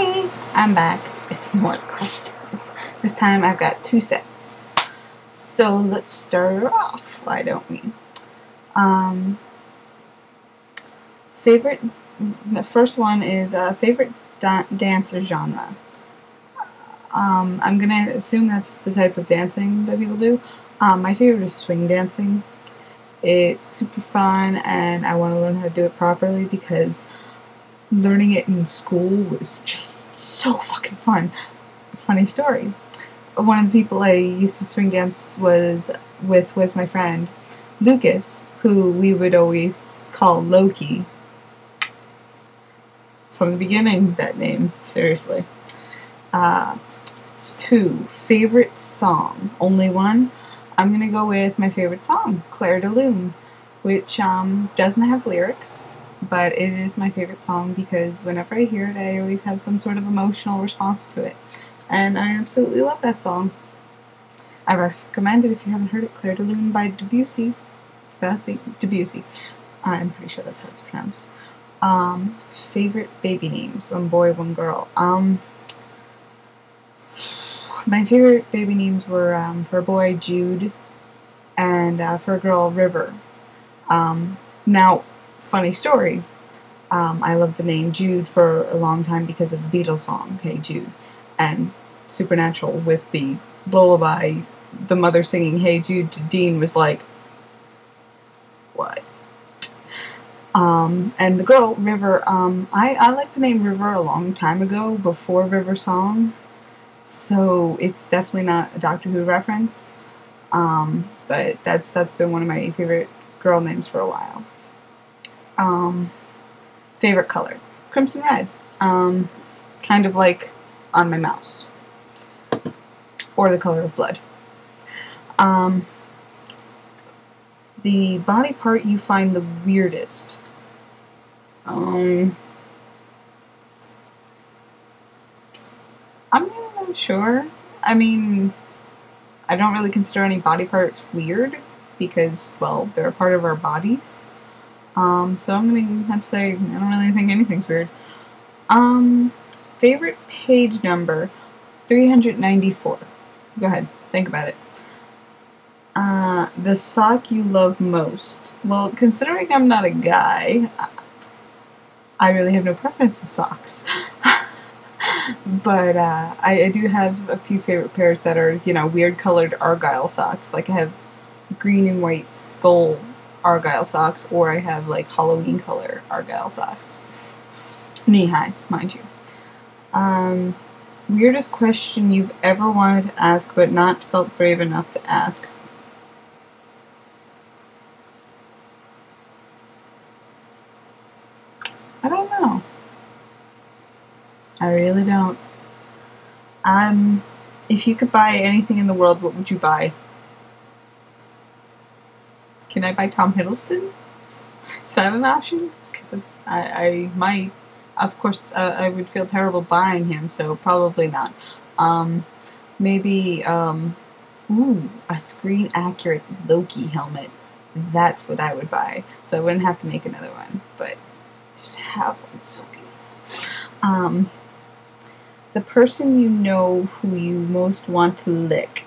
Hey, I'm back with more questions. This time I've got 2 sets. So let's start off, why don't we? The first one is favorite dance genre. I'm gonna assume that's the type of dancing that people do. My favorite is swing dancing. It's super fun and I want to learn how to do it properly because learning it in school was just so fucking fun. Funny story. One of the people I used to swing dance was my friend Lucas, who we would always call Loki. From the beginning, that name, seriously. 2, favorite song. Only one. I'm gonna go with my favorite song, Clair de Lune, which doesn't have lyrics, but it is my favorite song because whenever I hear it, I always have some sort of emotional response to it. And I absolutely love that song. I recommend it if you haven't heard it, Clair de Lune by Debussy. Debussy. I'm pretty sure that's how it's pronounced. Favorite baby names, one boy, one girl. My favorite baby names were, for a boy, Jude, and for a girl, River. Now, funny story, I loved the name Jude for a long time because of the Beatles song, Hey Jude, and Supernatural with the lullaby, the mother singing Hey Jude to Dean was like, what? And the girl, River, I liked the name River a long time ago, before River Song, so it's definitely not a Doctor Who reference, but that's been one of my favorite girl names for a while. Favorite color, crimson red, kind of like on my mouse, or the color of blood. The body part you find the weirdest. I'm really not sure. I mean, I don't really consider any body parts weird because, well, they're a part of our bodies. So I'm gonna have to say I don't really think anything's weird. Favorite page number, 394. Go ahead, think about it. The sock you love most. Well, considering I'm not a guy, I really have no preference in socks. But I do have a few favorite pairs that are, you know, weird colored Argyle socks. Like I have green and white skull Argyle socks, or I have like Halloween color Argyle socks. Knee highs, mind you. Weirdest question you've ever wanted to ask but not felt brave enough to ask. I don't know. I really don't. If you could buy anything in the world, what would you buy? Can I buy Tom Hiddleston? Is that an option? Because I might. Of course, I would feel terrible buying him, so probably not. Maybe, a screen-accurate Loki helmet. That's what I would buy. So I wouldn't have to make another one, but just have one. It's so beautiful. The person you know who you most want to lick.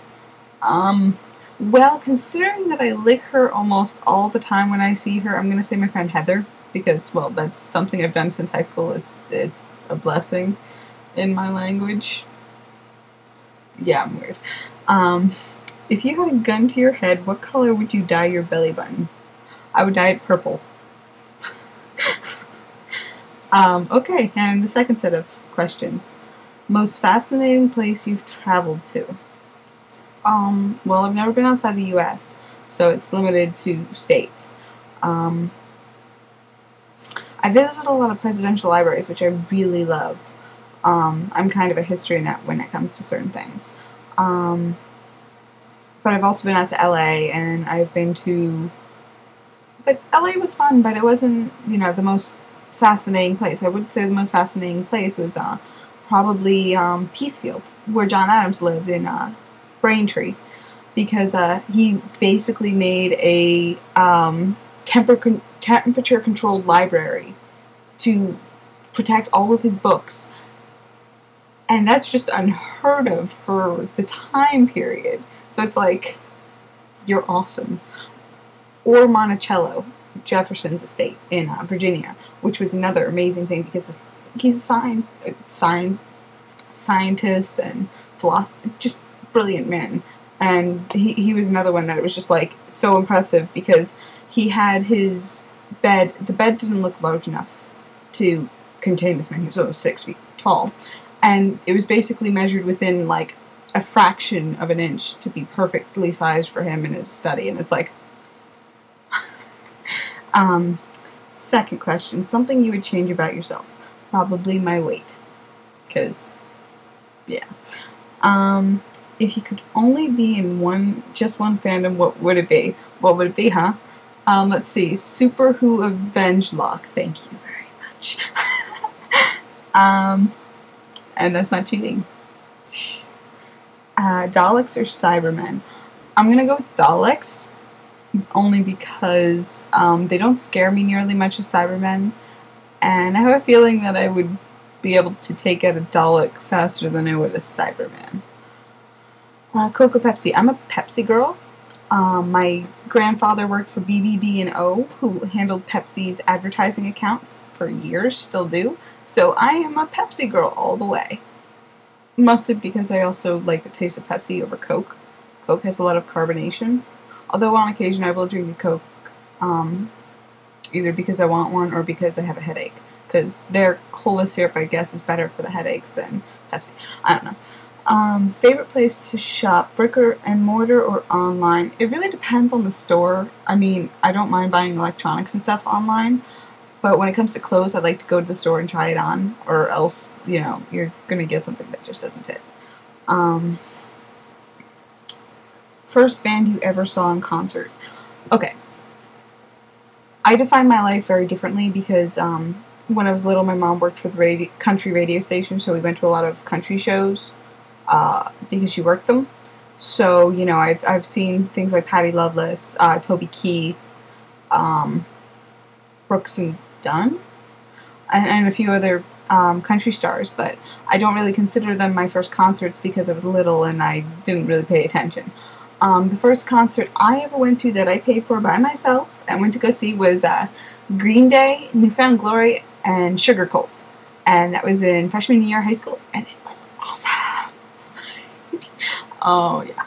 Well, considering that I lick her almost all the time when I see her, I'm going to say my friend Heather, because, well, that's something I've done since high school. It's a blessing in my language. Yeah, I'm weird. If you had a gun to your head, what color would you dye your belly button? I would dye it purple. Okay, and the second set of questions. Most fascinating place you've traveled to? Well, I've never been outside the U.S., so it's limited to states. I visited a lot of presidential libraries, which I really love. I'm kind of a history nut when it comes to certain things. But I've also been out to LA, and I've been to... But LA was fun, but it wasn't, you know, the most fascinating place. I would say the most fascinating place was probably Peacefield, where John Adams lived in Braintree, because he basically made a temperature-controlled library to protect all of his books And that's just unheard of for the time period. So it's like, you're awesome. Or Monticello, Jefferson's estate in Virginia, which was another amazing thing because he's a scientist and philosopher, just brilliant man. And he was another one that was just like so impressive because he had his bed. The bed didn't look large enough to contain this man. He was almost 6 feet tall. And it was basically measured within like a fraction of an inch to be perfectly sized for him in his study. And it's like, second question, something you would change about yourself. Probably my weight. Because, yeah. If you could only be in just one fandom, what would it be? What would it be, huh? Let's see. Super Who Avenge Lock. Thank you very much. And that's not cheating. Shh. Daleks or Cybermen? I'm gonna go with Daleks, only because they don't scare me nearly much as Cybermen, and I have a feeling that I would be able to take out a Dalek faster than I would a Cyberman. Coke or Pepsi? I'm a Pepsi girl. My grandfather worked for BBD&O, who handled Pepsi's advertising account for years, still do. So I am a Pepsi girl all the way. Mostly because I also like the taste of Pepsi over Coke. Coke has a lot of carbonation. Although on occasion I will drink a Coke, either because I want one or because I have a headache. Because their cola syrup, I guess, is better for the headaches than Pepsi. I don't know. Favorite place to shop, brick and mortar or online? It really depends on the store. I mean, I don't mind buying electronics and stuff online. But when it comes to clothes, I like to go to the store and try it on, or else, you know, you're going to get something that just doesn't fit. First band you ever saw in concert. Okay. I define my life very differently because when I was little, my mom worked for the country radio station, so we went to a lot of country shows because she worked them. So, you know, I've seen things like Patti Loveless, Toby Keith, Brooks and Dunn, and a few other country stars, but I don't really consider them my first concerts because I was little and I didn't really pay attention. The first concert I ever went to that I paid for by myself and went to go see was Green Day, New Found Glory, and Sugar Cult, and that was in freshman year of high school, and it was awesome. Oh yeah,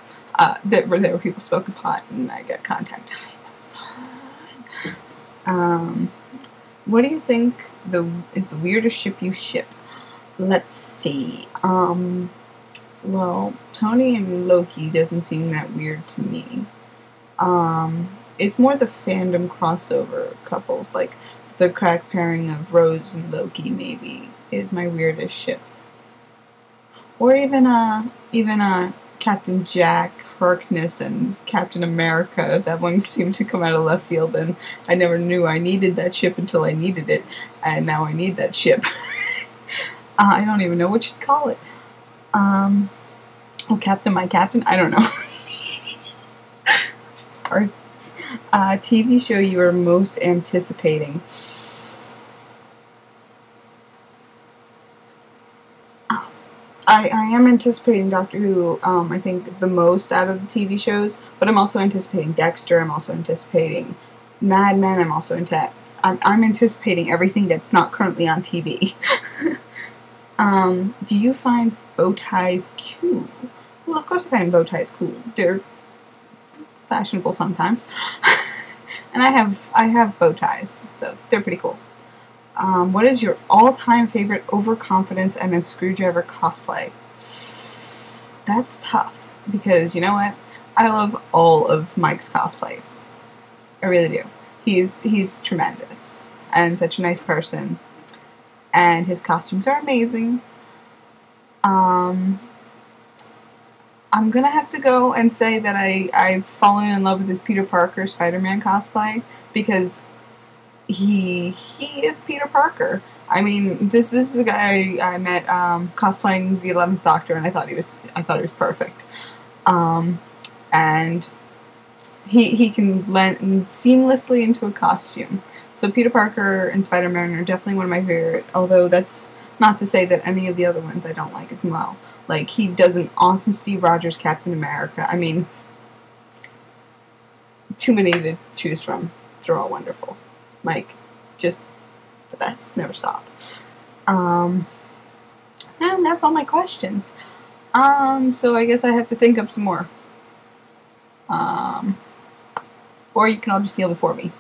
there were people smoking pot, and I got contact high. That was fun. What do you think is the weirdest ship you ship? Let's see. Well, Tony and Loki doesn't seem that weird to me. It's more the fandom crossover couples, like the crack pairing of Rose and Loki maybe is my weirdest ship. Or even Captain Jack Harkness and Captain America. That one seemed to come out of left field, and I never knew I needed that ship until I needed it, and now I need that ship. I don't even know what you'd call it. Oh, Captain, my Captain? I don't know. Sorry. TV show you are most anticipating. I am anticipating Doctor Who, I think, the most out of the TV shows, but I'm also anticipating Dexter, I'm also anticipating Mad Men, I'm anticipating everything that's not currently on TV. Do you find bow ties cool? Well, of course I find bow ties cool. They're fashionable sometimes. And I have bow ties, so they're pretty cool. What is your all-time favorite overconfidence and a screwdriver cosplay? That's tough, because you know what? I love all of Mike's cosplays. I really do. He's tremendous, and such a nice person, and his costumes are amazing. I'm gonna have to go and say that I've fallen in love with his Peter Parker Spider-Man cosplay, because he is Peter Parker. I mean, this is a guy I met cosplaying the 11th Doctor, and I thought he was perfect. And he can blend seamlessly into a costume. So Peter Parker and Spider-Man are definitely one of my favorite. Although that's Not to say that any of the other ones I don't like as well. Like, he does an awesome Steve Rogers Captain America. I mean, too many to choose from. They're all wonderful. Like, just the best. Never stop. And that's all my questions. So I guess I have to think up some more. Or you can all just kneel before me.